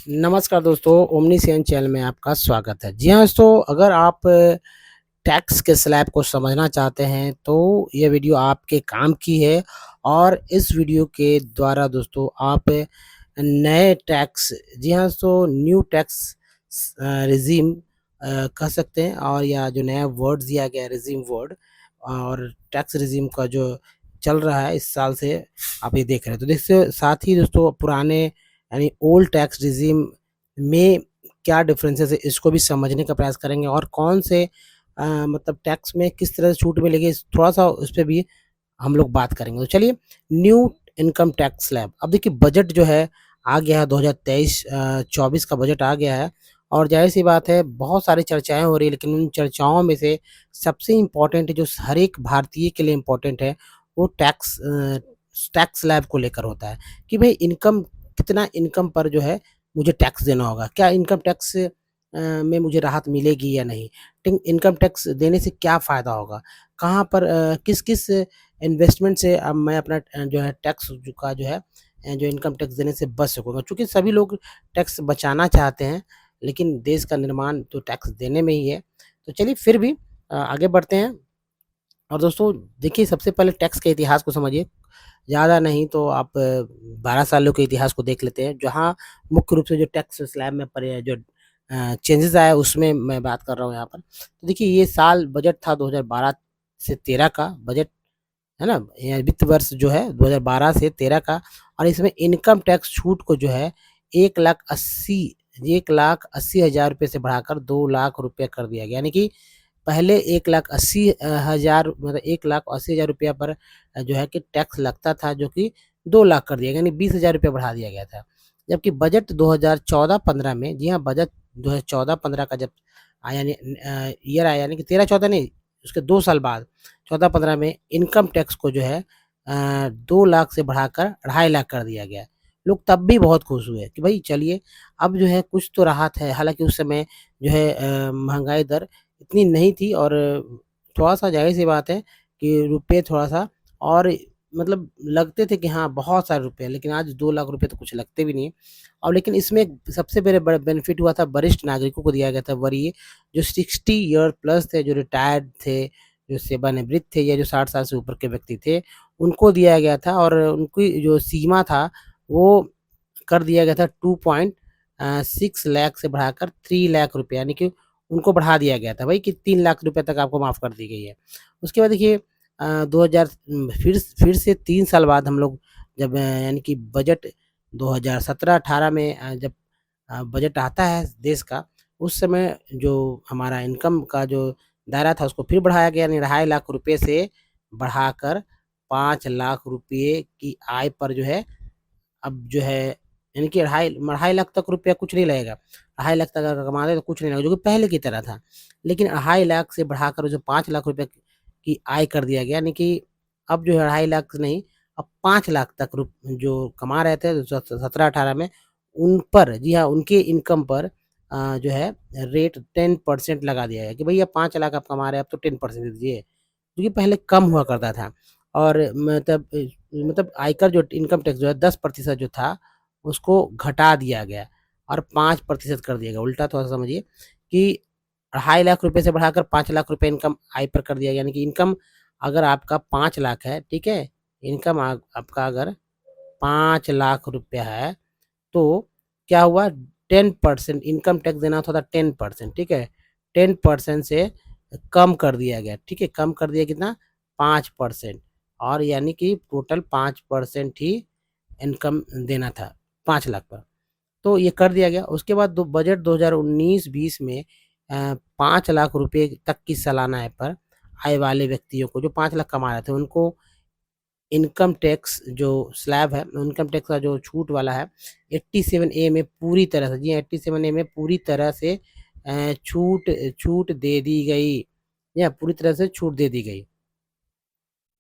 नमस्कार दोस्तों, ओमनीसेंस चैनल में आपका स्वागत है। जी हाँ दोस्तों, अगर आप टैक्स के स्लैब को समझना चाहते हैं तो ये वीडियो आपके काम की है। और इस वीडियो के द्वारा दोस्तों आप नए टैक्स, जी हाँ दोस्तों, न्यू टैक्स रिजीम कह सकते हैं, और या जो नया वर्ड दिया गया है रिजीम वर्ड, और टैक्स रिजीम का जो चल रहा है इस साल से आप ये देख रहे हैं। तो इससे साथ ही दोस्तों पुराने यानी ओल्ड टैक्स रिजीम में क्या डिफरेंसेस है इसको भी समझने का प्रयास करेंगे, और कौन से मतलब टैक्स में किस तरह से छूट मिलेगी थोड़ा-सा उस पे भी हम लोग बात करेंगे। तो चलिए, न्यू इनकम टैक्स स्लैब। अब देखिए, बजट जो है आ गया है 2023 24 का बजट आ गया है, और ज़ाहिर-सी बात है बहुत सारी चर्चाएँ हो रही है, लेकिन उन चर्चाओं में से सबसे इम्पोर्टेंट जो हर एक भारतीय के लिए इम्पोर्टेंट है, वो टैक्स स्लैब को लेकर होता है कि भई इनकम, कितना इनकम पर जो है मुझे टैक्स देना होगा। क्या इनकम टैक्स में मुझे राहत मिलेगी या नहीं? इनकम टैक्स देने से क्या फ़ायदा होगा? कहाँ पर किस-किस इन्वेस्टमेंट से अब मैं अपना जो है टैक्स का जो है जो इनकम टैक्स देने से बच सकूँगा। चूँकि सभी लोग टैक्स बचाना चाहते हैं, लेकिन देश का निर्माण तो टैक्स देने में ही है। तो चलिए फिर भी आगे बढ़ते हैं। और दोस्तों देखिए, सबसे पहले टैक्स के इतिहास को समझिए। ज़्यादा नहीं तो आप 12 सालों के इतिहास को देख लेते हैं, जहाँ मुख्य रूप से जो टैक्स स्लैब में जो चेंजेज़ आया उसमें मैं बात कर रहा हूँ यहाँ पर। तो देखिए, ये साल बजट था 2012 से 13 का बजट, है ना? या वित्त वर्ष जो है 2012 से 13 का, और इसमें इनकम टैक्स छूट को जो है 1,80,000 रुपए से बढ़ाकर 2 लाख रुपए कर दिया गया। यानी कि पहले 1,80,000 मतलब 1,80,000 रुपया पर जो है कि टैक्स लगता था, जो कि 2 लाख कर दिया गया, यानी 20,000 रुपया बढ़ा दिया गया था। जबकि बजट 2014-15 में, जी हाँ, बजट 2014-15 का जब आया, यानी ईयर आया, यानी कि 13-14 नहीं, उसके 2 साल बाद 14-15 में इनकम टैक्स को जो है 2 लाख से बढ़ाकर 2.5 लाख कर दिया गया। लोग तब भी बहुत खुश हुए कि भई चलिए, अब जो है कुछ तो राहत है। हालाँकि उस समय जो है महँगाई दर इतनी नहीं थी, और थोड़ा-सा ज़ाहिर-सी बात है कि रुपए थोड़ा-सा और मतलब लगते थे कि हाँ, बहुत सारे रुपए हैं, लेकिन आज 2 लाख रुपए तो कुछ लगते भी नहीं हैं। और लेकिन इसमें एक सबसे बड़ा बेनिफिट हुआ था, वरिष्ठ नागरिकों को दिया गया था, वरीय जो 60 ईयर प्लस थे, जो रिटायर्ड थे, जो सेवानिवृत्त थे, या जो 60 साल से ऊपर के व्यक्ति थे, उनको दिया गया था, और उनकी जो सीमा था वो कर दिया गया था 6 लाख से बढ़ाकर 3 लाख रुपए, यानी कि उनको बढ़ा दिया गया था भाई कि 3 लाख रुपए तक आपको माफ़ कर दी गई है। उसके बाद देखिए 2000 फिर से 3 साल बाद हम लोग जब यानी कि बजट 2017-18 में जब बजट आता है देश का, उस समय जो हमारा इनकम का जो दायरा था उसको फिर बढ़ाया गया, यानी 2.5 लाख रुपए से बढ़ाकर 5 लाख रुपए की आय पर जो है, अब जो है यानी कि 2.5 लाख तक रुपया कुछ नहीं लगेगा। 2.5 लाख तक अगर कमाते हैं तो कुछ नहीं लगेगा, जो कि पहले की तरह था। लेकिन 2.5 लाख से बढ़ाकर जो 5 लाख रुपए की आय कर दिया गया, यानी कि अब जो है 2.5 लाख नहीं, अब 5 लाख तक जो कमा रहे थे 17-18 में, उन पर, जी हाँ, उनके इनकम पर जो है रेट 10% लगा दिया गया कि भैया 5 लाख आप कमा रहे हैं, अब तो 10% दे दीजिए। क्योंकि पहले कम हुआ करता था, और मतलब आयकर जो इनकम टैक्स जो है 10% जो था, उसको घटा दिया गया और 5% कर दिया गया। उल्टा थोड़ा-सा समझिए कि 2.5 लाख रुपए से बढ़ाकर 5 लाख रुपए इनकम आय पर कर दिया गया, यानी कि इनकम अगर आपका 5 लाख है, ठीक है? इनकम आपका अगर 5 लाख रुपया है, तो क्या हुआ, 10% इनकम टैक्स देना होता था, 10%, ठीक है? 10% से कम कर दिया गया, ठीक है? कम कर दिया कितना? 5%, और यानी कि टोटल 5% ही इनकम देना था 5 लाख पर। तो ये कर दिया गया। उसके बाद दो बजट 2019-20 में 5 लाख रुपए तक की सालाना आय पर आय वाले व्यक्तियों को, जो 5 लाख कमा रहे थे, उनको इनकम टैक्स जो स्लैब है, इनकम टैक्स का जो छूट वाला है, 87 ए में पूरी तरह से, जी हाँ, 87 ए में पूरी तरह से छूट छूट दे दी गई। जी हाँ, पूरी तरह से छूट दे दी गई।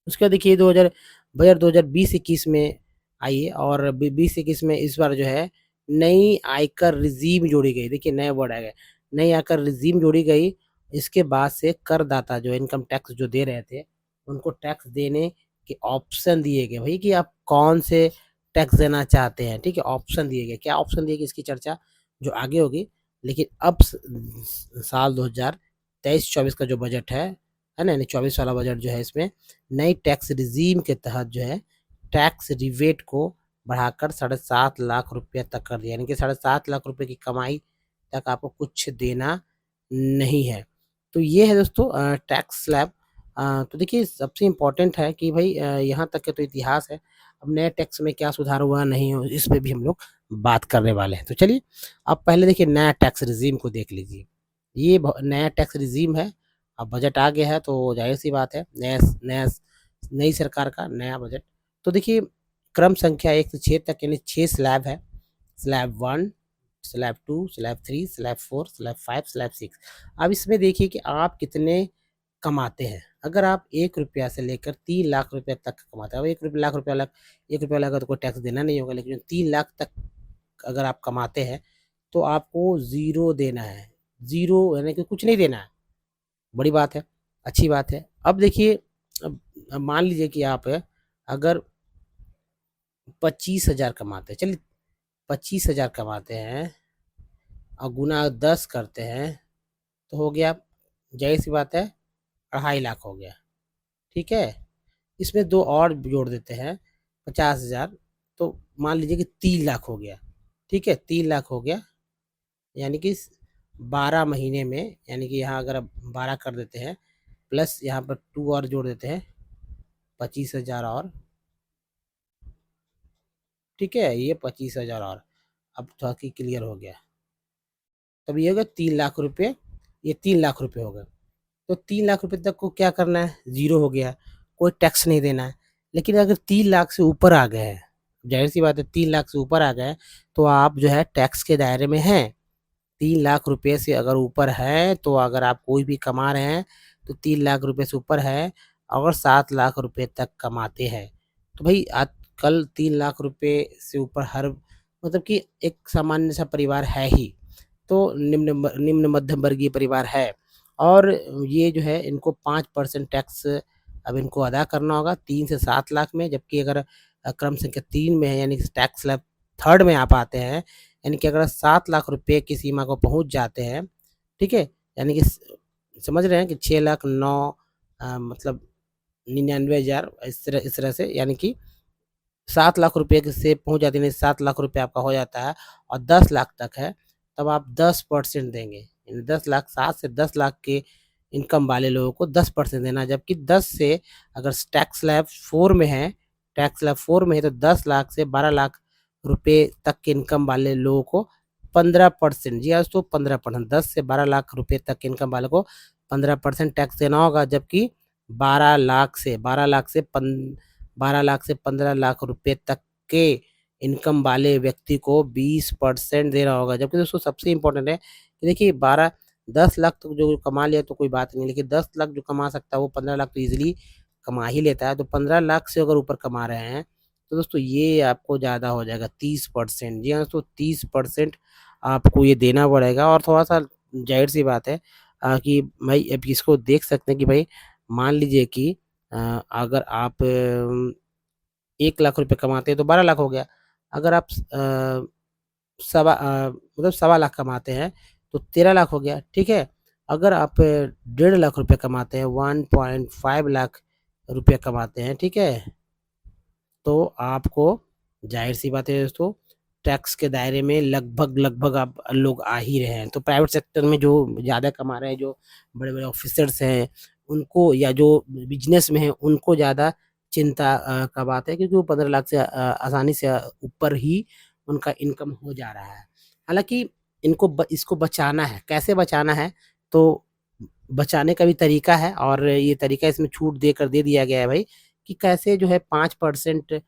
उसके बाद देखिए 2000 बजट 2020-21 में आई है, और 20-21 में इस बार जो है नई आयकर रिजीम जोड़ी गई। देखिए, नया वर्ड आ गया, नई आयकर रिजीम जोड़ी गई। इसके बाद से करदाता जो इनकम टैक्स जो दे रहे थे, उनको टैक्स देने के ऑप्शन दिए गए, भई कि आप कौन से टैक्स देना चाहते हैं, ठीक है? ऑप्शन दिए गए, क्या ऑप्शन दिए गए इसकी चर्चा जो आगे होगी। लेकिन अब साल 2023-24 का जो बजट है ना, यानी 24 वाला बजट जो है, इसमें नई टैक्स रिजीम के तहत जो है टैक्स रिबेट को बढ़ाकर 7.5 लाख रुपये तक कर दिया, यानी कि 7.5 लाख रुपये की कमाई तक आपको कुछ देना नहीं है। तो ये है दोस्तों टैक्स स्लैब। तो देखिए सबसे इम्पोर्टेंट है कि भाई यहाँ तक के तो इतिहास है। अब नए टैक्स में क्या सुधार हुआ नहीं हुआ, इस पे भी हम लोग बात करने वाले हैं। तो चलिए अब पहले देखिए नया टैक्स रिजीम को देख लीजिए। ये नया टैक्स रिजीम है। अब बजट आ गया है तो जाहिर सी बात है नया नया नई सरकार का नया बजट। तो देखिए क्रम संख्या 1 से 6 तक यानी 6 स्लैब है। Slab 1, slab 2, slab 3, slab 4, slab 5, slab 6। अब इसमें देखिए कि आप कितने कमाते हैं। अगर आप 1 रुपया से लेकर 3 लाख रुपए तक कमाते हैं, अब 1 लाख रुपया अलग, 1 रुपया अलग तो कोई टैक्स देना नहीं होगा, लेकिन 3 लाख तक अगर आप कमाते हैं तो आपको ज़ीरो देना है। ज़ीरो यानी कि कुछ नहीं देना है। बड़ी बात है, अच्छी बात है। अब देखिए अब मान लीजिए कि आप अगर 25,000 कमाते हैं, चलिए 25,000 कमाते हैं और गुना 10 करते हैं तो हो गया, ज़ाहिर-सी बात है 2.5 लाख हो गया, ठीक है? इसमें 2 और जोड़ देते हैं 50,000, तो मान लीजिए कि 3 लाख हो गया, ठीक है? 3 लाख हो गया, यानी कि 12 महीने में, यानी कि यहाँ अगर आप 12 कर देते हैं प्लस यहाँ पर 2 और जोड़ देते हैं 25,000 और, ठीक है? ये 25,000 और, अब थोड़ा कि क्लियर हो गया। तब ये हो गया 3 लाख रुपए, ये 3 लाख रुपए हो गए। तो 3 लाख रुपए तक को क्या करना है, ज़ीरो हो गया, कोई टैक्स नहीं देना है। लेकिन अगर 3 लाख से ऊपर आ गए हैं, ज़ाहिर-सी बात है 3 लाख से ऊपर आ गए, तो आप जो है टैक्स के दायरे में हैं। 3 लाख रुपए से अगर ऊपर है, तो अगर आप कोई भी कमा रहे हैं, तो 3 लाख रुपए से ऊपर है और 7 लाख रुपए तक कमाते हैं, तो भई आजकल 3 लाख रुपए से ऊपर हर मतलब कि एक सामान्य सा परिवार है ही। तो निम्न मध्यम वर्गीय परिवार है और ये जो है इनको 5% टैक्स अब इनको अदा करना होगा 3 से 7 लाख में, जबकि अगर क्रम संख्या 3 में है, यानी कि टैक्स स्लैब 3rd में आप आते हैं, यानी कि अगर 7 लाख रुपए की सीमा को पहुँच जाते हैं, ठीक है? यानी कि समझ रहे हैं कि 6 लाख 9 मतलब 99,000 इस तरह से, यानी कि 7 लाख रुपए के से पहुँच जाती है, 7 लाख रुपए आपका हो जाता है और 10 लाख तक है, तब आप 10% देंगे। यानी 10 लाख 7 से 10 लाख के इनकम वाले लोगों को 10% देना है, जबकि 10 से अगर टैक्स स्लैब 4 में है, टैक्स स्लैब 4 में है तो 10 लाख से 12 लाख रुपए तक के इनकम वाले लोगों को 15%, जी हाँ दोस्तों 15%, 10 से 12 लाख रुपए तक के इनकम वाले को 15% टैक्स देना होगा, जबकि 12 लाख से 15 लाख रुपए तक के इनकम वाले व्यक्ति को 20% देना होगा। जबकि दोस्तों सबसे इम्पोर्टेंट है कि देखिए 10 लाख तो जो कमा लिया तो कोई बात नहीं, लेकिन 10 लाख जो कमा सकता है वो 15 लाख तो ईज़िली कमा ही लेता है। तो 15 लाख से अगर ऊपर कमा रहे हैं, तो दोस्तों ये आपको ज़्यादा हो जाएगा 30%, जी हाँ दोस्तों 30% आपको ये देना पड़ेगा। और थोड़ा-सा ज़ाहिर-सी बात है कि भाई अब इसको देख सकते हैं कि भाई मान लीजिए कि अगर आप 1 लाख रुपए कमाते हैं तो 12 लाख हो गया। अगर आप मतलब सवा लाख कमाते हैं तो 13 लाख हो गया, ठीक है? अगर आप 1.5 लाख रुपए कमाते हैं, 1.5 लाख रुपए कमाते हैं, ठीक है? तो आपको ज़ाहिर-सी बात है दोस्तों टैक्स के दायरे में लगभग आप लोग आ ही रहे हैं। तो प्राइवेट सेक्टर में जो ज़्यादा कमा रहे हैं, जो बड़े-बड़े ऑफ़िसर्स हैं, उनको या जो बिज़नेस में हैं, उनको ज़्यादा चिंता का बात है, क्योंकि वो 15 लाख से आसानी से ऊपर ही उनका इनकम हो जा रहा है। हालाँकि इसको बचाना है, कैसे बचाना है? तो बचाने का भी तरीका है और ये तरीका इसमें छूट देकर दे दिया गया है भाई, कि कैसे जो है 5%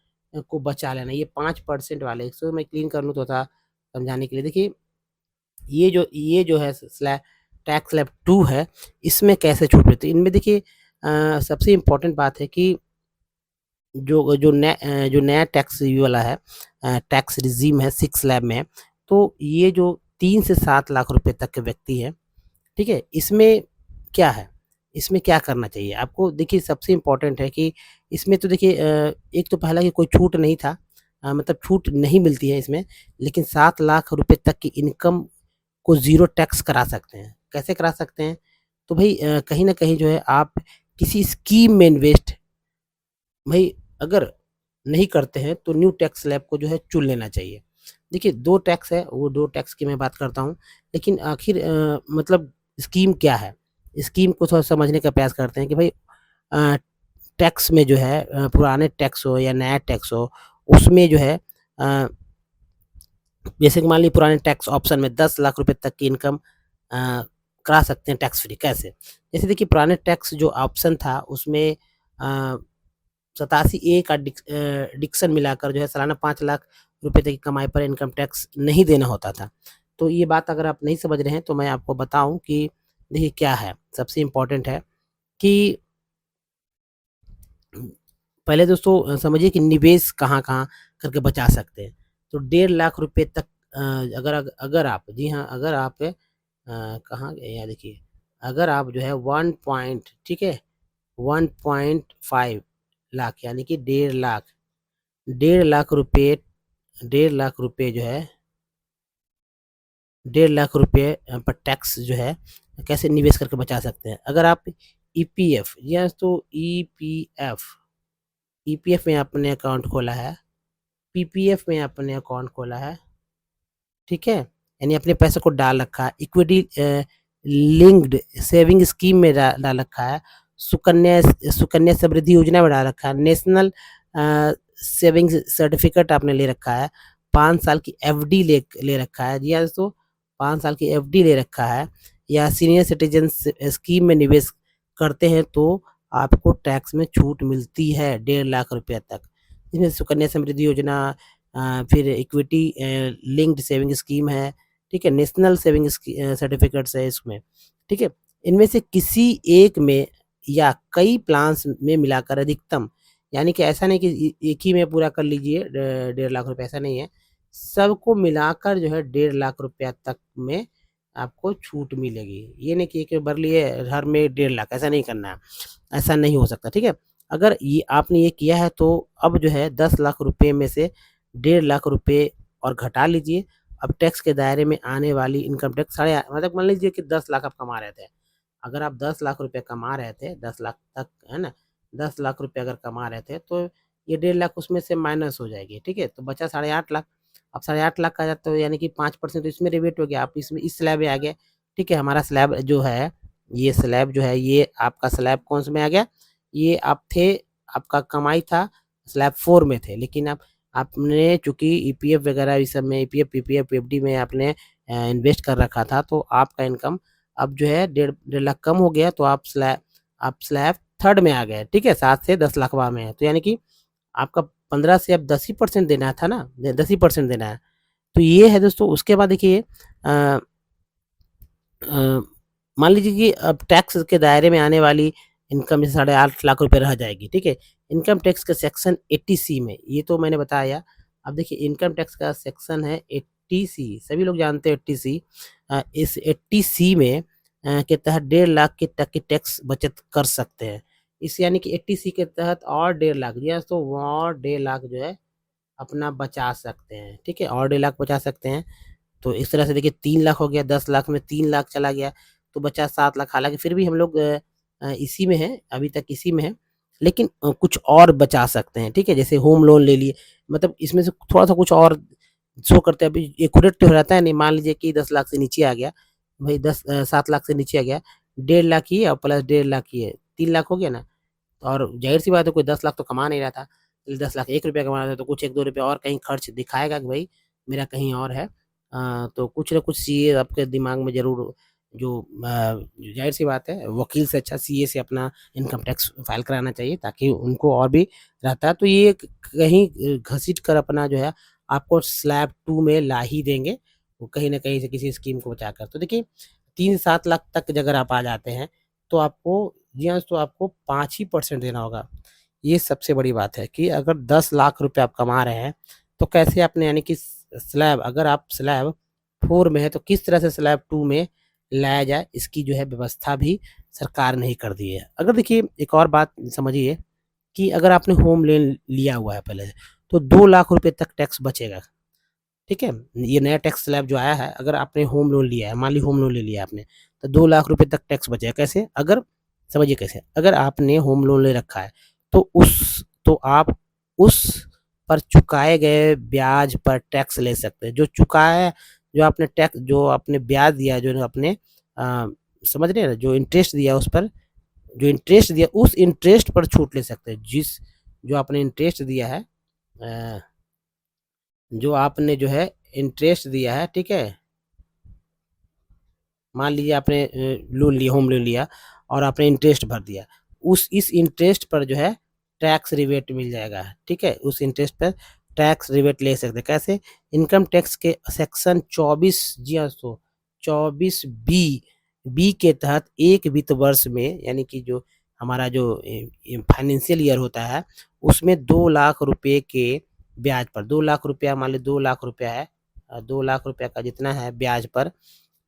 को बचा लेना। ये 5% वाले, इसको मैं क्लीन कर लूँ थोड़ा-सा समझाने के लिए। देखिए, ये जो है टैक्स स्लैब 2 है, इसमें कैसे छूट मिलती है? इनमें देखिए सबसे इम्पोर्टेंट बात है कि जो नया टैक्स ये वाला है टैक्स रिजीम है 6 स्लैब में, तो ये जो 3 से 7 लाख रुपए तक के व्यक्ति हैं, ठीक है? इसमें क्या है? इसमें क्या करना चाहिए? आपको देखिए सबसे इम्पोर्टेंट है कि इसमें तो देखिए एक तो पहला कि कोई छूट नहीं था मतलब छूट नहीं मिलती है इसमें, लेकिन 7 लाख रुपए तक की इनकम को ज़ीरो टैक्स करा सकते हैं। कैसे करा सकते हैं? तो भई कहीं न कहीं जो है आप किसी स्कीम में इन्वेस्ट भई अगर नहीं करते हैं तो न्यू टैक्स स्लैब को जो है चुन लेना चाहिए। देखिए 2 टैक्स है, वो 2 टैक्स की मैं बात करता हूँ, लेकिन आखिर मतलब स्कीम क्या है? स्कीम को थोड़ा समझने का प्रयास करते हैं कि भई अ, टैक्स में जो है पुराने टैक्स हो या नया टैक्स हो, उसमें जो है अ, जैसे कि मान लीजिए पुराने टैक्स ऑप्शन में 10 लाख रुपए तक की इनकम करा सकते हैं टैक्स फ्री, कैसे? जैसे देखिए पुराने टैक्स जो ऑप्शन था उसमें अ 87 ए का डिक्शन मिलाकर जो है सालाना 5 लाख रुपए तक की कमाई पर इनकम टैक्स नहीं देना होता था। तो ये बात अगर आप नहीं समझ रहे हैं तो मैं आपको बताऊँ कि देखिए क्या है, सबसे इम्पोर्टेंट है कि पहले दोस्तों समझिए कि निवेश कहाँ-कहाँ करके बचा सकते हैं। तो 1.5 लाख रुपए तक अगर आप जी हाँ, अगर आप कहाँ गए यहाँ देखिए, अगर आप जो है 1 पॉइंट ठीक है, 1.5 लाख यानी कि 1.5 लाख डेढ़ लाख रुपए जो है 1.5 लाख रुपए पर टैक्स जो है कैसे निवेश करके बचा सकते हैं। अगर आप ईपीएफ या तो ईपीएफ में आपने अकाउंट खोला है, पीपीएफ में आपने अकाउंट खोला है, ठीक है? यानी अपने पैसे को डाल रखा है, इक्विटी लिंक्ड सेविंग स्कीम में डाल रखा है, सुकन्या सुकन्या समृद्धि योजना में डाल रखा है, नेशनल सेविंग्स सर्टिफिकेट आपने ले रखा है, 5 साल की एफडी ले रखा है, जी हाँ दोस्तों, 5 साल की एफडी ले रखा है या सीनियर सिटीज़न स्कीम में निवेश करते हैं तो आपको टैक्स में छूट मिलती है 1.5 लाख रुपए तक। इसमें सुकन्या समृद्धि योजना फिर इक्विटी लिंक्ड सेविंग स्कीम है, ठीक है? नेशनल सेविंग सर्टिफिकेट्स है इसमें, ठीक है? इनमें से किसी एक में या कई प्लान्स में मिलाकर अधिकतम यानी कि ऐसा नहीं कि एक ही में पूरा कर लीजिए 1.5 लाख रुपए ऐसा नहीं है। सबको मिलाकर जो है 1.5 लाख रुपया तक में आपको छूट मिलेगी। ये नहीं कि एक में भर लिए हर में 1.5 लाख ऐसा नहीं करना है, ऐसा नहीं हो सकता, ठीक है? अगर ये आपने ये किया है तो अब जो है 10 लाख रुपए में से 1.5 लाख रुपए और घटा लीजिए। अब टैक्स के दायरे में आने वाली इनकम टैक्स साढ़े मतलब मान लीजिए कि 10 लाख आप कमा रहे थे। अगर आप 10 लाख रुपए कमा रहे थे, 10 लाख तक, है ना? 10 लाख रुपए अगर कमा रहे थे, तो ये 1.5 लाख उसमें से माइनस हो जाएगी, ठीक है? तो बचा साढ़े 8 लाख। अब साढ़े 8 लाख का तो यानी कि 5% तो इसमें रिबेट हो गया। आप इसमें इस स्लैब में आ गए, ठीक है? हमारा स्लैब जो है, ये स्लैब जो है, ये आपका स्लैब कौन-से में आ गया? ये आप थे आपका कमाई था स्लैब 4 में थे, लेकिन आप आपने चूँकि ईपीएफ वगैरह इस सब में ईपीएफ, पीपीएफ, एफडी में आपने इन्वेस्ट कर रखा था, तो आपका इनकम अब जो है डेढ़ लाख कम हो गया, तो आप स्लैब थर्ड में आ गए, ठीक है? 7 से 10 लाखवा में है, तो यानी कि आपका 15 से अब 10 ही परसेंट देना था ना, 10% देना है। तो ये है दोस्तों, उसके बाद देखिए अ अ, मान लीजिए कि अब टैक्स के दायरे में आने वाली इनकम जैसे साढ़े 8 लाख रुपए रह जाएगी, ठीक है? इनकम टैक्स के सेक्शन 80 सी में, ये तो मैंने बताया। अब देखिए इनकम टैक्स का सेक्शन है 80 सी, सभी लोग जानते हैं 80 सी। इस 80 सी में के तहत 1.5 लाख के तक की टैक्स बचत कर सकते हैं। इस यानी कि 80 सी के तहत और 1.5 लाख जी हाँ, तो और 1.5 लाख जो है अपना बचा सकते हैं, ठीक है? और 1.5 लाख बचा सकते हैं। तो इस तरह से देखिए 3 लाख हो गया, 10 लाख में 3 लाख चला गया, तो बचा 7 लाख। हालाँकि फिर भी हम लोग इसी में हैं, अभी तक इसी में हैं, लेकिन कुछ और बचा सकते हैं, ठीक है? जैसे होम लोन ले लिए, मतलब इसमें से थोड़ा-सा कुछ और शो करते हैं। अभी एक्यूरेट तो रहता है नहीं, मान लीजिए कि 10 लाख से नीचे आ गया, भई 7 लाख से नीचे आ गया, 1.5 लाख ही है और प्लस 1.5 लाख ही है, 3 लाख हो गया ना? और ज़ाहिर-सी बात है कोई 10 लाख तो कमा नहीं रहा था, 10 लाख ₹1 कमा रहा था, तो कुछ 1-2 रुपए और कहीं खर्च दिखाएगा कि भई मेरा कहीं और है। तो कुछ न कुछ सीए आपके दिमाग में ज़रूर जो ज़ाहिर-सी बात है वकील से अच्छा सीए से अपना इनकम टैक्स फाइल कराना चाहिए ताकि उनको और भी रहता है। तो ये कहीं घसीट कर अपना जो है आपको स्लैब 2 में ला ही देंगे, वो कहीं न कहीं से किसी स्कीम को बचाकर। तो देखिए 3 से 7 लाख तक अगर आप आ जाते हैं, तो आपको जी हाँ, तो आपको 5 ही परसेंट देना होगा। ये सबसे बड़ी बात है कि अगर 10 लाख रुपए आप कमा रहे हैं, तो कैसे आपने यानी कि स्लैब अगर आप स्लैब 4 में है, तो किस तरह से स्लैब 2 में लाया जाए, इसकी जो है व्यवस्था भी सरकार ने ही कर दी है। अगर देखिए एक और बात समझिए कि अगर आपने होम लोन लिया हुआ है पहले, तो 2 लाख रुपए तक टैक्स बचेगा, ठीक है? ये नया टैक्स स्लैब जो आया है, अगर आपने होम लोन लिया है, मान ली होम लोन ले लिया आपने, तो 2 लाख रुपए तक टैक्स बचेगा। कैसे? अगर समझिए कैसे? अगर आपने होम लोन ले रखा है, तो आप उस पर चुकाए गए ब्याज पर टैक्स ले सकते हैं। जो आपने ब्याज दिया, जो आपने अ, समझ रहे हैं ना? जो इंटरेस्ट दिया, उस इंटरेस्ट पर छूट ले सकते हैं। जो आपने इंटरेस्ट दिया है, अ, जो आपने जो है इंटरेस्ट दिया है, ठीक है? मान लीजिए आपने लोन लिया, होम लोन लिया और आपने इंटरेस्ट भर दिया, उस इस इंटरेस्ट पर जो है टैक्स रिबेट मिल जाएगा, ठीक है? उस इंटरेस्ट पर टैक्स रिबेट ले सकते हैं। कैसे? इनकम टैक्स के सेक्शन 24, जी हाँ दोस्तों, 24 बी बी के तहत एक वित्त वर्ष में, यानी कि जो हमारा जो फाइनेंशियल ईयर होता है, उसमें 2 लाख रुपए के ब्याज पर, 2 लाख रुपया, मान ली 2 लाख रुपया है, 2 लाख रुपया का जितना है ब्याज पर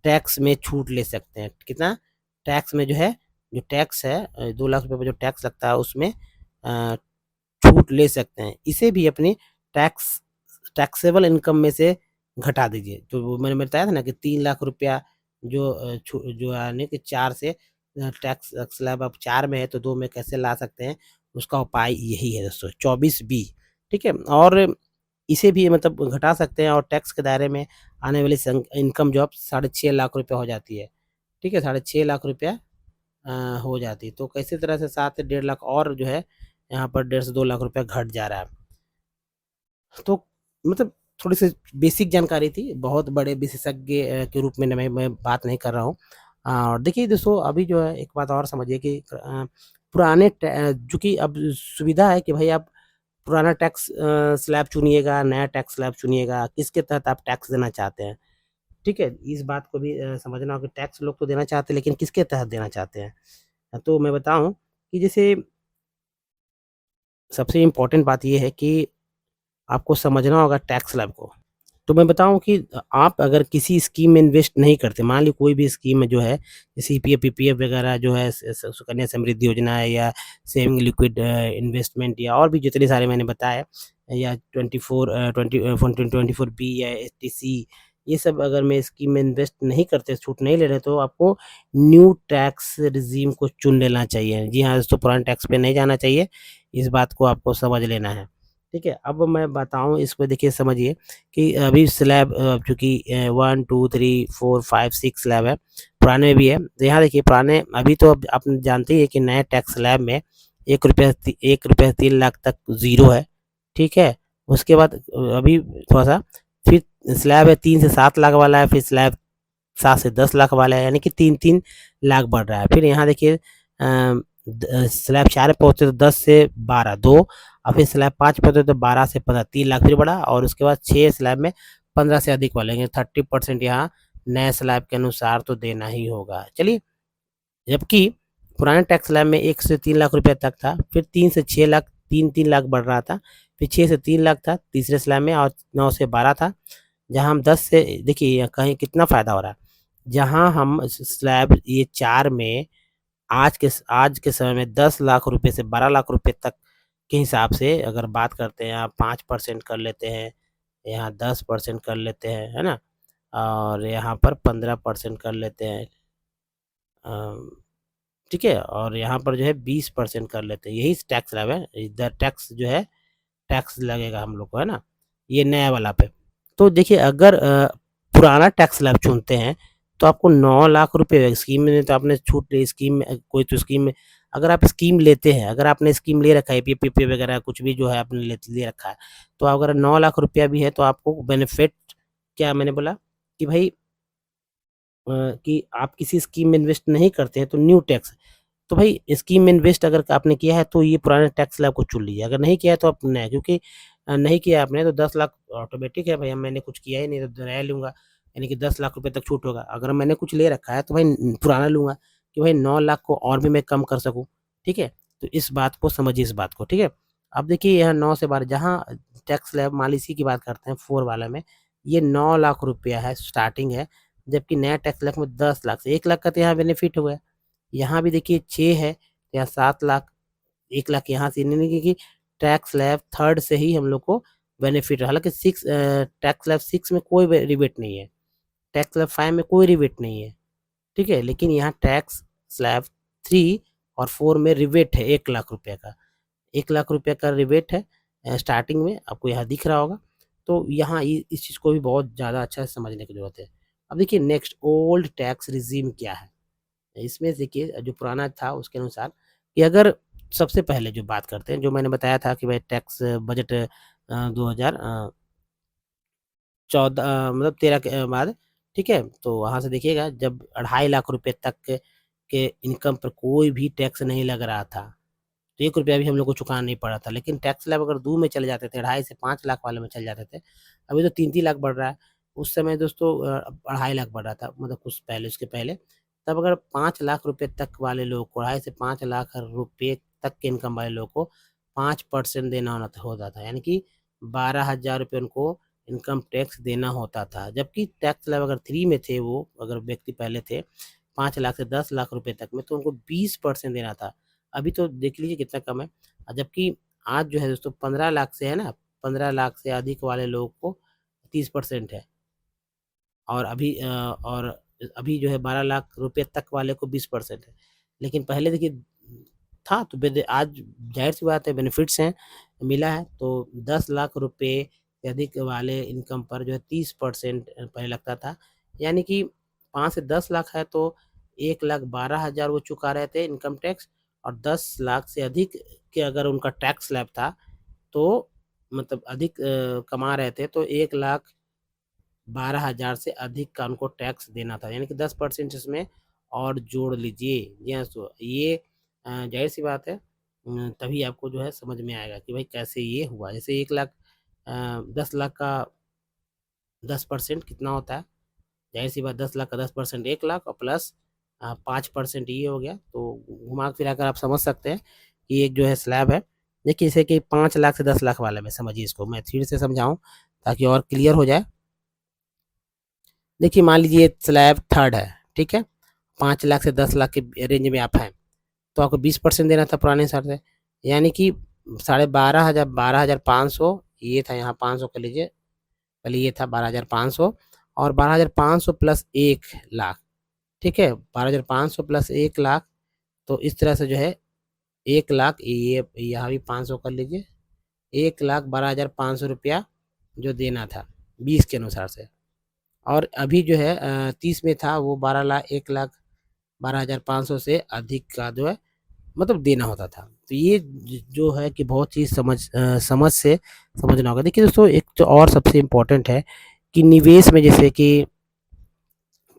टैक्स में छूट ले सकते हैं। कितना? टैक्स में जो है, जो टैक्स है 2 लाख रुपए पे जो टैक्स लगता है, उसमें अ, छूट ले सकते हैं। इसे भी अपनी टैक्स टैक्सेबल इनकम में से घटा दीजिए। तो वो मैंने बताया था ना कि 3 लाख रुपया जो यानी कि 4 से टैक्स स्लैब अब 4 में है, तो 2 में कैसे ला सकते हैं, उसका उपाय यही है दोस्तों, 24 बी, ठीक है? और इसे भी मतलब घटा सकते हैं, और टैक्स के दायरे में आने वाली इनकम जो अब 6.5 लाख रुपया हो जाती है, ठीक है? 6.5 लाख रुपया हो जाती है। तो कैसे तरह से 7 से 1.5 लाख और जो है यहाँ पर 1.5 से 2 लाख रुपया घट जा रहा है। तो मतलब थोड़ी सी बेसिक जानकारी थी, बहुत बड़े विशेषज्ञ के रूप में मैं बात नहीं कर रहा हूँ। और देखिए दोस्तों, अभी जो है एक बात और समझिए कि चूँकि अब सुविधा है कि भाई आप पुराना टैक्स स्लैब चुनिएगा, नया टैक्स स्लैब चुनिएगा, किसके तहत आप टैक्स देना चाहते हैं, ठीक है? इस बात को भी समझना होगा कि टैक्स लोग तो देना चाहते हैं, लेकिन किसके तहत देना चाहते हैं? तो मैं बताऊँ कि जैसे सबसे इम्पोर्टेंट बात ये है कि आपको समझना होगा टैक्स स्लैब को। तो मैं बताऊँ कि आप अगर किसी स्कीम में इन्वेस्ट नहीं करते, मान लीजिए कोई भी स्कीम में जो है, सीपीएफ, पीपीएफ वगैरह जो है, सुकन्या समृद्धि योजना है, या सेविंग लिक्विड इन्वेस्टमेंट, या और भी जितने सारे मैंने बताए, या 24 बी या एसटीसी, ये सब अगर मैं स्कीम में इन्वेस्ट नहीं करते, छूट नहीं ले रहे, तो आपको न्यू टैक्स रिजीम को चुन लेना चाहिए। जी हाँ दोस्तों, पुराने टैक्स पे नहीं जाना चाहिए, इस बात को आपको समझ लेना है, ठीक है? अब मैं बताऊँ इसको, देखिए समझिए कि अभी स्लैब चूँकि 1, 2, 3, 4, 5, 6 स्लैब है, पुराने में भी है। तो यहाँ देखिए पुराने, अभी तो अब आप जानते ही हैं कि नए टैक्स स्लैब में ₹1 3 लाख तक ज़ीरो है, ठीक है? उसके बाद अभी थोड़ा-सा फिर स्लैब है 3 से 7 लाख वाला है, फिर स्लैब 7 से 10 लाख वाला है, यानी कि 3-3 लाख बढ़ रहा है। फिर यहाँ देखिए स्लैब 4 पे पहुँचे तो 10 से 12 2, और फिर स्लैब 5 पे होते तो 12 से 15 3 लाख फिर बढ़ा, और उसके बाद 6 स्लैब में 15 से अधिक वाले 30% यहाँ नए स्लैब के अनुसार तो देना ही होगा। चलिए, जबकि पुराने टैक्स स्लैब में 1 से 3 लाख रुपए तक था, फिर 3 से 6 लाख, 3-3 लाख बढ़ रहा था, फिर 6 से 3 लाख था तीसरे स्लैब में, और 9 से 12 था। जहाँ हम 10 से, देखिए कहीं कितना फ़ायदा हो रहा है। जहाँ हम स्लैब ये 4 में आज के समय में 10 लाख रुपए से 12 लाख रुपए तक के हिसाब से अगर बात करते हैं, यहाँ 5% कर लेते हैं, यहाँ 10% कर लेते हैं, है ना? और यहाँ पर 15% कर लेते हैं, ठीक है? और यहाँ पर जो है 20% कर लेते हैं, यही टैक्स स्लैब है। इधर टैक्स जो है, टैक्स लगेगा हम लोग को, है ना? ये नया वाला पे। तो देखिए, अगर पुराना टैक्स स्लैब चुनते हैं, तो आपको 9 लाख रुपए स्कीम में, तो आपने छूट ली स्कीम में, कोई तो स्कीम में अगर आप स्कीम लेते हैं, अगर आपने स्कीम ले रखा है, पीपीपी वगैरह कुछ भी जो है आपने ले रखा है, तो अगर 9 लाख रुपया भी है, तो आपको बेनिफिट, क्या मैंने बोला कि भाई कि आप किसी स्कीम में इन्वेस्ट नहीं करते हैं, तो न्यू टैक्स, तो भाई स्कीम में इन्वेस्ट अगर आपने किया है, तो ये पुराने टैक्स स्लैब को चुन लीजिए। अगर नहीं किया है तो आप नया, क्योंकि नहीं किया आपने तो 10 लाख ऑटोमेटिक है भाई, हम मैंने कुछ किया ही नहीं तो नया लूँगा, यानी कि 10 लाख रुपए तक छूट होगा। अगर मैंने कुछ ले रखा है, तो भाई पुराना लूँगा, कि भाई 9 लाख को और भी मैं कम कर सकूँ, ठीक है? तो इस बात को समझिए, इस बात को, ठीक है? अब देखिए यहाँ 9 से 12, जहाँ टैक्स स्लैब मान लीजिए की बात करते हैं 4 वाले में, ये 9 लाख रुपया है, स्टार्टिंग है, जबकि नया टैक्स स्लैब में 10 लाख से 1 लाख का तो यहाँ बेनिफिट हो गया। यहाँ भी देखिए 6 है, यहाँ 7 लाख, 1 लाख यहाँ से, यानी कि टैक्स स्लैब 3 से ही हम लोग को बेनिफिट है। हालाँकि 6 टैक्स स्लैब 6 में कोई रिबेट नहीं है, टैक्स स्लैब 5 में कोई रिबेट नहीं है, ठीक है? लेकिन यहाँ टैक्स स्लैब 3 और 4 में रिबेट है 1 लाख रुपए का। 1 लाख रुपए का रिबेट है स्टार्टिंग में, आपको यहाँ दिख रहा होगा। तो यहाँ इस चीज़ को भी बहुत ज़्यादा अच्छा से समझने की ज़रूरत है। अब देखिए नेक्स्ट ओल्ड टैक्स रिजीम क्या है? इसमें देखिए जो पुराना था उसके अनुसार कि अगर सबसे पहले जो बात करते हैं, जो मैंने बताया था कि भाई टैक्स बजट 2000 14 मतलब 13 के बाद, ठीक है? तो वहाँ से देखिएगा जब 2.5 लाख रुपए तक के इनकम पर कोई भी टैक्स नहीं लग रहा था, तो 1 रुपया भी हम लोग को चुकाना नहीं पड़ा था। लेकिन टैक्स स्लैब अगर 2 में चले जाते थे, 2.5 से 5 लाख वाले में चले जाते थे। अभी तो 3-3 लाख बढ़ रहा है। उस समय दोस्तों 2.5 लाख बढ़ रहा था, मतलब कुछ पहले उसके पहले। तब अगर 5 लाख रुपए तक वाले लोगों को 2.5 से 5 लाख रुपए तक के इनकम वाले लोगों को 5% देना होता था। यानी कि 12,000 रुपए उनको इनकम टैक्स देना होता था। जबकि टैक्स स्लैब अगर 3 में थे वो, अगर व्यक्ति पहले थे 5 लाख से 10 लाख रुपए तक में, तो उनको 20% देना था। अभी तो देख लीजिए कितना कम है। जबकि आज जो है दोस्तों 15 लाख से है ना, 15 लाख से अधिक वाले लोगों को 30% है। और अभी जो है 12 लाख रुपए तक वाले को 20% है। लेकिन पहले देखिए था तो आज ज़ाहिर-सी बात है बेनिफिट्स हैं, मिला है तो 10 लाख रुपए से अधिक वाले इनकम पर जो है 30% पहले लगता था। यानी कि 5 से 10 लाख है तो 1,12,000 वो चुका रहे थे इनकम टैक्स, और 10 लाख से अधिक के अगर उनका टैक्स स्लैब था तो मतलब अधिक कमा रहे थे तो 1,12,000 से अधिक का उनको टैक्स देना था। यानी कि 10% इसमें और जोड़ लीजिए। जी हाँ, तो ये ज़ाहिर-सी बात है, तभी आपको जो है समझ में आएगा कि भाई कैसे ये हुआ। जैसे 1 लाख 10 लाख का 10% कितना होता है? ज़ाहिर-सी बात 10 लाख का 10% 1 लाख और प्लस 5% ये हो गया। तो घुमा-फिरा कर आप समझ सकते हैं कि एक जो है स्लैब है। देखिए जैसे कि 5 लाख से 10 लाख वाले में समझिए इसको, मैं फिर से समझाऊँ ताकि और क्लियर हो जाए। देखिए मान लीजिए स्लैब 3rd है, ठीक है? 5 लाख से 10 लाख के रेंज में आप हैं, तो आपको 20% देना था पुराने हिसाब से। यानी कि साढ़े 12,000 12,500 ये था, यहाँ 500 कर लीजिए, पहले ये था 12,500 और 12,500 प्लस 1 लाख, ठीक है? 12,500 प्लस 1 लाख, तो इस तरह से जो है 1 लाख, ये यहाँ भी 500 कर लीजिए, 1,12,500 रुपया जो देना था 20 के अनुसार से। और अभी जो है 30 में था वो 12 लाख 1 लाख 12,500 से अधिक का जो है मतलब देना होता था। तो ये जो है कि बहुत ही समझ से समझना होगा। देखिए दोस्तों एक तो और सबसे इम्पोर्टेंट है कि निवेश में जैसे कि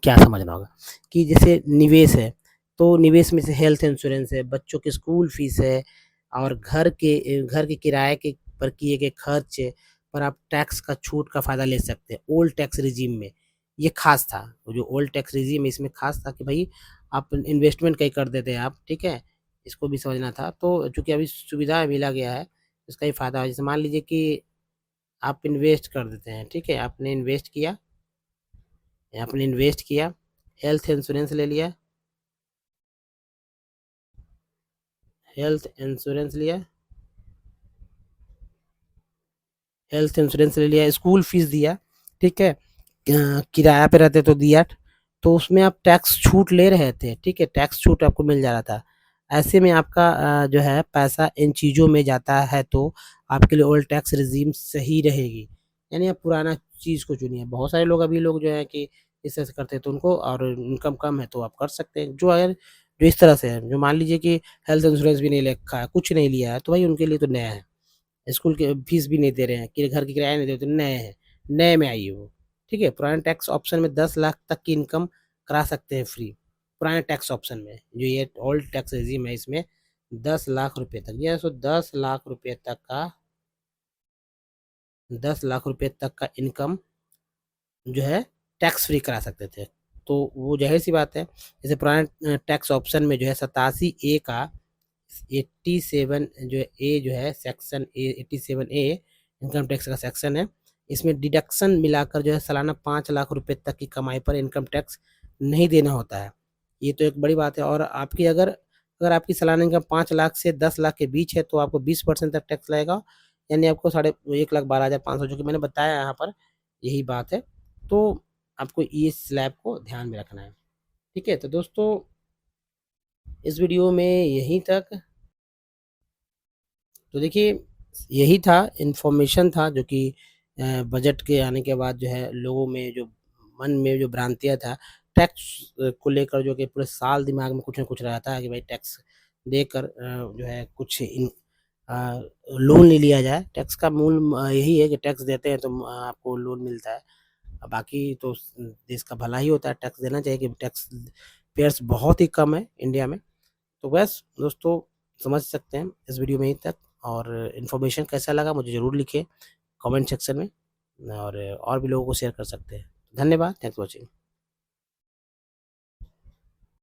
क्या समझना होगा कि जैसे निवेश है, तो निवेश में से हेल्थ इंश्योरेंस है, बच्चों के स्कूल फीस है और घर के किराए के पर किए गए खर्च पर आप टैक्स का छूट का फ़ायदा ले सकते हैं, ओल्ड टैक्स रिजीम में। ये ख़ास था, वो जो ओल्ड टैक्स रिजीम है इसमें ख़ास था कि भई आप इन्वेस्टमेंट कहीं कर देते हैं आप, ठीक है? इसको भी समझना था। तो चूँकि अभी सुविधा मिला गया है, इसका ही फ़ायदा है। जैसे मान लीजिए कि आप इन्वेस्ट कर देते हैं, ठीक है? आपने इन्वेस्ट किया, हेल्थ इंश्योरेंस ले लिया, हेल्थ इंश्योरेंस लिया हेल्थ इंश्योरेंस ले लिया, स्कूल फीस दिया, ठीक है? किराया पे रहते तो दिया, तो उसमें आप टैक्स छूट ले रहे थे, ठीक है? टैक्स छूट आपको मिल जा रहा था। ऐसे में आपका जो है पैसा इन चीज़ों में जाता है तो आपके लिए ओल्ड टैक्स रिजीम सही रहेगी। यानी आप पुराना चीज़ को चुनिए। बहुत सारे लोग अभी लोग जो है कि इस तरह से करते हैं तो उनको और इनकम कम है तो आप कर सकते हैं। जो इस तरह से है, जो मान लीजिए कि हेल्थ इंश्योरेंस भी नहीं ले रखा है, कुछ नहीं लिया है, तो भाई उनके लिए तो नया है। स्कूल के फीस भी नहीं दे रहे हैं, कि घर की किराया नहीं देते, नए हैं, नए में आइए वो, ठीक है? पुराने टैक्स ऑप्शन में 10 लाख तक की इनकम करा सकते हैं फ्री, पुराने टैक्स ऑप्शन में। जो ये ओल्ड टैक्स रेज़ीम है इसमें 10 लाख रुपए तक, ये सो 10 लाख रुपए तक का इनकम जो है टैक्स फ्री करा सकते थे। तो वो ज़ाहिर-सी बात है, जैसे पुराने टैक्स ऑप्शन में जो है 87 ए का 87 जो है ए जो है section A 87 A income tax का सेक्शन है। इसमें डिडक्शन मिलाकर जो है सालाना 5 लाख रुपए तक की कमाई पर इनकम टैक्स नहीं देना होता है। ये तो एक बड़ी बात है और आपकी अगर अगर आपकी सालाना इनकम 5 लाख से 10 लाख के बीच है तो आपको 20% तक टैक्स लगेगा, यानी आपको साढ़े 1,12,500 जो कि मैंने बताया यहाँ पर, यही बात है। तो आपको इस स्लैब को ध्यान में रखना है। ठीक है, तो दोस्तों इस वीडियो में यहीं तक। तो देखिए यही था, इन्फॉर्मेशन था जो कि बजट के आने के बाद जो है लोगों में जो मन में जो भ्रांतियाँ था टैक्स को लेकर, जो कि पूरे साल दिमाग में कुछ न कुछ रहता है कि भाई टैक्स देकर जो है कुछ लोन ले लिया जाए। टैक्स का मूल यही है कि टैक्स देते हैं तो आपको लोन मिलता है। बाकी तो देश का भला ही होता है, टैक्स देना चाहिए कि टैक्स पेयर्स बहुत ही कम है इंडिया में। तो बस दोस्तों समझ सकते हैं इस वीडियो में यहीं तक, और इन्फॉर्मेशन कैसा लगा मुझे ज़रूर लिखिए कमेंट सेक्शन में, और भी लोगों को शेयर कर सकते हैं। धन्यवाद, थैंक्स फॉर वॉचिंग।